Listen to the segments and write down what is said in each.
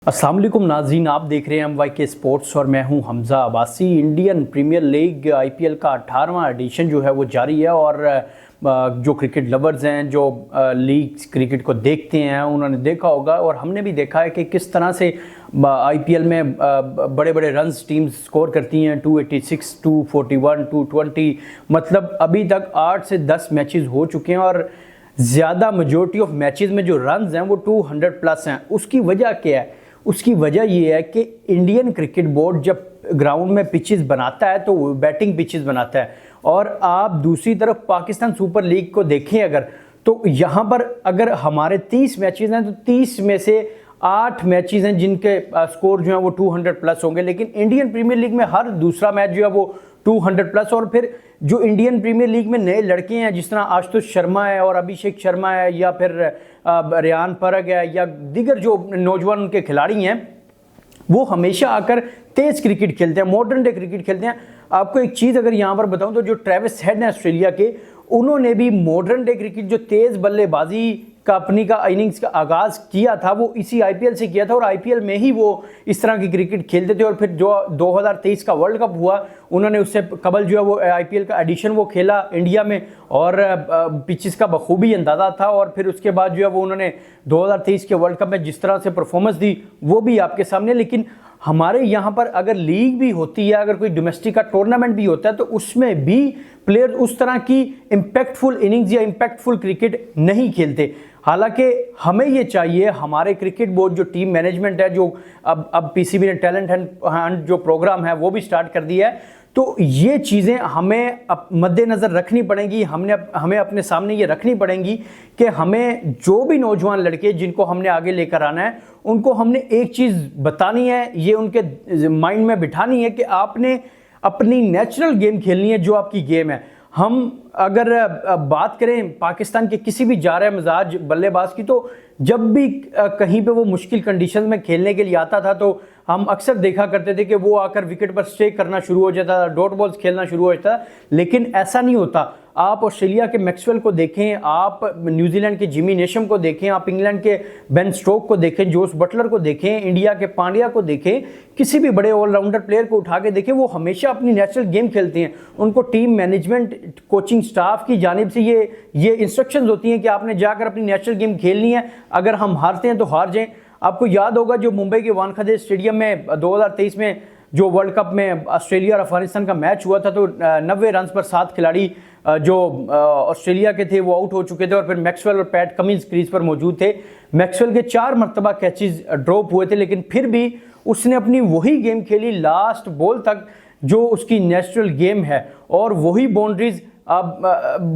अस्सलाम वालेकुम नाज़रीन, आप देख रहे हैं MYK स्पोर्ट्स और मैं हूं Hamza Abbasi. Indian premier league IPL का 18वां एडिशन जो है वो जारी है और जो क्रिकेट लवर्स हैं, जो लीग क्रिकेट को देखते हैं, उन्होंने देखा होगा और हमने भी देखा है कि किस तरह से IPL में बड़े बड़े रन्स टीम्स स्कोर करती हैं। 286, 241, 220, मतलब अभी तक 8 से 10 मैचेस हो चुके हैं और ज़्यादा मेजॉरिटी ऑफ मैचेस में जो रन्स हैं वो 200 प्लस हैं। उसकी वजह क्या है? उसकी वजह ये है कि इंडियन क्रिकेट बोर्ड जब ग्राउंड में पिचेस बनाता है तो बैटिंग पिचेस बनाता है। और आप दूसरी तरफ पाकिस्तान सुपर लीग को देखें अगर, तो यहाँ पर अगर हमारे 30 मैचेस हैं तो 30 में से 8 मैचेस हैं जिनके स्कोर जो है वो 200 प्लस होंगे। लेकिन इंडियन प्रीमियर लीग में हर दूसरा मैच जो है वो 200 प्लस। और फिर जो इंडियन प्रीमियर लीग में नए लड़के हैं, जिस तरह आशुतोष शर्मा है और अभिषेक शर्मा है या फिर रेयान परग है या दीगर जो नौजवान उनके खिलाड़ी हैं, वो हमेशा आकर तेज़ क्रिकेट खेलते हैं, मॉडर्न डे क्रिकेट खेलते हैं। आपको एक चीज़ अगर यहाँ पर बताऊँ तो जो ट्रेविस हेड हैं ऑस्ट्रेलिया के, उन्होंने भी मॉडर्न डे क्रिकेट जो तेज़ बल्लेबाजी का अपनी का इनिंग्स का आगाज़ किया था वो इसी IPL से किया था और IPL में ही वो इस तरह की क्रिकेट खेलते थे। और फिर जो 2023 का वर्ल्ड कप हुआ, उन्होंने उससे कबल जो है वो IPL का एडिशन वो खेला इंडिया में और पिचेस का बखूबी अंदाज़ा था। और फिर उसके बाद जो है वो उन्होंने 2023 के वर्ल्ड कप में जिस तरह से परफॉर्मेंस दी वो भी आपके सामने। लेकिन हमारे यहाँ पर अगर लीग भी होती है, अगर कोई डोमेस्टिक का टूर्नामेंट भी होता है, तो उसमें भी प्लेयर उस तरह की इम्पैक्टफुल इनिंग्स या इम्पैक्टफुल क्रिकेट नहीं खेलते। हालांकि हमें ये चाहिए, हमारे क्रिकेट बोर्ड जो टीम मैनेजमेंट है, जो अब PCB ने टैलेंट हंट जो प्रोग्राम है वो भी स्टार्ट कर दिया है, तो ये चीज़ें हमें मद्देनज़र रखनी पड़ेंगी। हमें अपने सामने ये रखनी पड़ेंगी कि हमें जो भी नौजवान लड़के जिनको हमने आगे लेकर आना है, उनको हमने एक चीज़ बतानी है, ये उनके माइंड में बिठानी है कि आपने अपनी नेचुरल गेम खेलनी है, जो आपकी गेम है। हम अगर बात करें पाकिस्तान के किसी भी जा रहे मिजाज बल्लेबाज की, तो जब भी कहीं पे वो मुश्किल कंडीशन में खेलने के लिए आता था तो हम अक्सर देखा करते थे कि वो आकर विकेट पर स्टे करना शुरू हो जाता था, डॉट बॉल्स खेलना शुरू हो जाता था। लेकिन ऐसा नहीं होता। आप ऑस्ट्रेलिया के मैक्सवेल को देखें, आप न्यूजीलैंड के जिमी नेशम को देखें, आप इंग्लैंड के बेन स्टोक को देखें, जोस बटलर को देखें, इंडिया के पांड्या को देखें, किसी भी बड़े ऑलराउंडर प्लेयर को उठा के देखें, वो हमेशा अपनी नेचुरल गेम खेलते हैं। उनको टीम मैनेजमेंट, कोचिंग स्टाफ की जानिब से ये इंस्ट्रक्शंस होती हैं कि आपने जाकर अपनी नेचुरल गेम खेलनी है। अगर हम हारते हैं तो हार जाएं। आपको याद होगा जो मुंबई के वानखेड़े स्टेडियम में 2023 में जो वर्ल्ड कप में ऑस्ट्रेलिया और अफगानिस्तान का मैच हुआ था, तो 90 रन पर 7 खिलाड़ी जो ऑस्ट्रेलिया के थे वो आउट हो चुके थे और फिर मैक्सवेल और पैट कमिंस क्रीज पर मौजूद थे। मैक्सवेल के 4 मरतबा कैचेस ड्रॉप हुए थे, लेकिन फिर भी उसने अपनी वही गेम खेली लास्ट बॉल तक, जो उसकी नेचुरल गेम है। और वही बाउंड्रीज, अब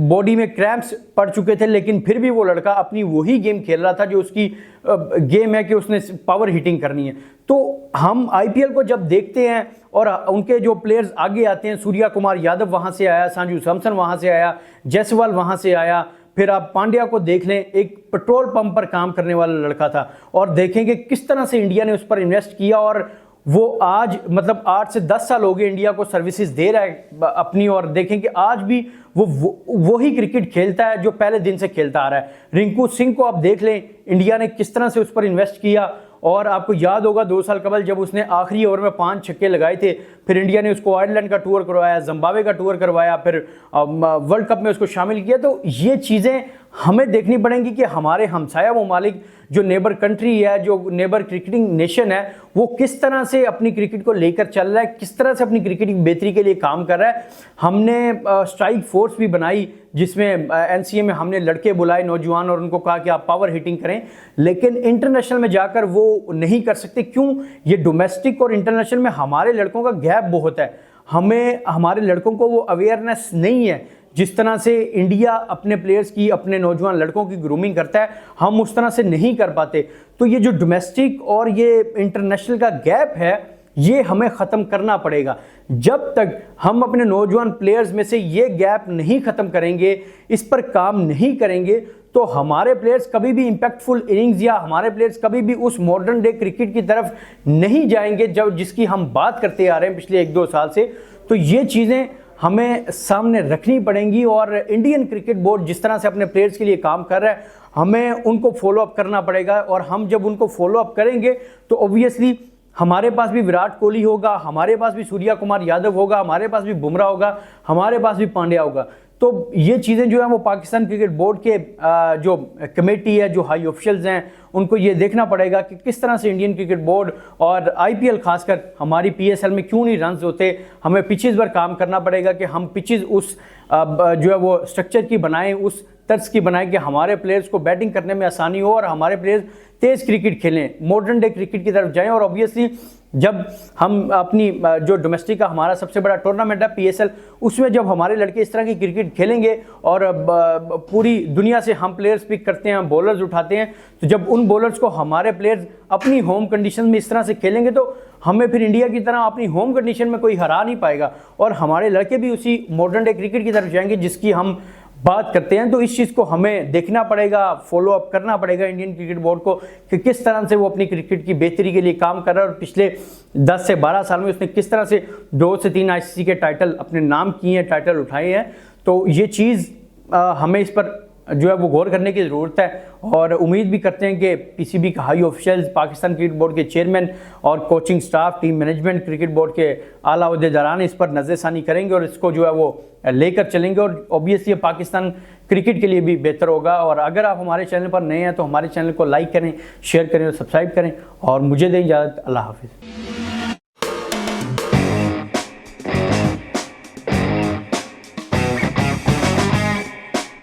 बॉडी में क्रैम्प्स पड़ चुके थे, लेकिन फिर भी वो लड़का अपनी वही गेम खेल रहा था जो उसकी गेम है कि उसने पावर हिटिंग करनी है। तो हम IPL को जब देखते हैं और उनके जो प्लेयर्स आगे आते हैं, सूर्या कुमार यादव वहाँ से आया, संजू सैमसन वहाँ से आया, जायसवाल वहाँ से आया, फिर आप पांड्या को देख लें, एक पेट्रोल पंप पर काम करने वाला लड़का था। और देखेंगे किस तरह से इंडिया ने उस पर इन्वेस्ट किया और वो आज मतलब 8 से 10 साल हो गए इंडिया को सर्विसेज दे रहा है अपनी। और देखें कि आज भी वो ही क्रिकेट खेलता है जो पहले दिन से खेलता आ रहा है। रिंकू सिंह को आप देख लें, इंडिया ने किस तरह से उस पर इन्वेस्ट किया। और आपको याद होगा 2 साल कबल जब उसने आखिरी ओवर में 5 छक्के लगाए थे, फिर इंडिया ने उसको आयरलैंड का टूर करवाया, जिम्बाब्वे का टूर करवाया, फिर वर्ल्ड कप में उसको शामिल किया। तो ये चीज़ें हमें देखनी पड़ेंगी कि हमारे हमसाया ममालिक जो नेबर कंट्री है, जो नेबर क्रिकेटिंग नेशन है, वो किस तरह से अपनी क्रिकेट को लेकर चल रहा है, किस तरह से अपनी क्रिकेट की बेहतरी के लिए काम कर रहा है। हमने स्ट्राइक फोर्स भी बनाई जिसमें NCA में हमने लड़के बुलाए नौजवान और उनको कहा कि आप पावर हिटिंग करें, लेकिन इंटरनेशनल में जाकर वो नहीं कर सकते। क्यों? ये डोमेस्टिक और इंटरनेशनल में हमारे लड़कों का गैप बहुत है। हमें हमारे लड़कों को वो अवेयरनेस नहीं है। जिस तरह से इंडिया अपने प्लेयर्स की, अपने नौजवान लड़कों की ग्रूमिंग करता है, हम उस तरह से नहीं कर पाते। तो ये जो डोमेस्टिक और ये इंटरनेशनल का गैप है, ये हमें ख़त्म करना पड़ेगा। जब तक हम अपने नौजवान प्लेयर्स में से ये गैप नहीं ख़त्म करेंगे, इस पर काम नहीं करेंगे, तो हमारे प्लेयर्स कभी भी इम्पैक्टफुल इनिंग्स या हमारे प्लेयर्स कभी भी उस मॉडर्न डे क्रिकेट की तरफ नहीं जाएंगे जब जिसकी हम बात करते आ रहे हैं पिछले 1-2 साल से। तो ये चीज़ें हमें सामने रखनी पड़ेंगी। और इंडियन क्रिकेट बोर्ड जिस तरह से अपने प्लेयर्स के लिए काम कर रहा है, हमें उनको फॉलो अप करना पड़ेगा, और हम जब उनको फॉलो अप करेंगे तो ऑब्वियसली हमारे पास भी विराट कोहली होगा, हमारे पास भी सूर्या कुमार यादव होगा, हमारे पास भी बुमराह होगा, हमारे पास भी पांड्या होगा। तो ये चीज़ें जो है वो पाकिस्तान क्रिकेट बोर्ड के जो कमेटी है, जो हाई ऑफिशियल्स हैं, उनको ये देखना पड़ेगा कि किस तरह से इंडियन क्रिकेट बोर्ड और आईपीएल खासकर हमारी पीएसएल में क्यों नहीं रन्स होते। हमें पिचेस पर काम करना पड़ेगा कि हम पिचेस उस जो है वो स्ट्रक्चर की बनाएं, उस तर्ज की बनाएं कि हमारे प्लेयर्स को बैटिंग करने में आसानी हो और हमारे प्लेयर्स तेज़ क्रिकेट खेलें, मॉडर्न डे क्रिकेट की तरफ जाएं। और ऑब्वियसली जब हम अपनी जो डोमेस्टिक का हमारा सबसे बड़ा टूर्नामेंट है पीएसएल, उसमें जब हमारे लड़के इस तरह की क्रिकेट खेलेंगे और पूरी दुनिया से हम प्लेयर्स पिक करते हैं, बॉलर्स उठाते हैं, तो जब उन बॉलर्स को हमारे प्लेयर्स अपनी होम कंडीशन में इस तरह से खेलेंगे तो हमें फिर इंडिया की तरह अपनी होम कंडीशन में कोई हरा नहीं पाएगा, और हमारे लड़के भी उसी मॉडर्न डे क्रिकेट की तरफ जाएंगे जिसकी हम बात करते हैं। तो इस चीज़ को हमें देखना पड़ेगा, फॉलो अप करना पड़ेगा इंडियन क्रिकेट बोर्ड को कि किस तरह से वो अपनी क्रिकेट की बेहतरी के लिए काम कर रहा है, और पिछले 10 से 12 साल में उसने किस तरह से 2 से 3 आईसीसी के टाइटल अपने नाम किए हैं, टाइटल उठाए हैं। तो ये चीज़ हमें इस पर जो है वो गौर करने की ज़रूरत है, और उम्मीद भी करते हैं कि पीसीबी का high officials, Pakistan cricket board के चेयरमैन और coaching staff, team management, cricket board के आला ओहदेदारान इस पर नज़रसानी करेंगे और इसको जो है वो लेकर चलेंगे, और ऑब्वियसली पाकिस्तान क्रिकेट के लिए भी बेहतर होगा। और अगर आप हमारे चैनल पर नए हैं तो हमारे चैनल को लाइक करें, शेयर करें और सब्सक्राइब करें, और मुझे दें इजाज़त। अल्लाह हाफिज़।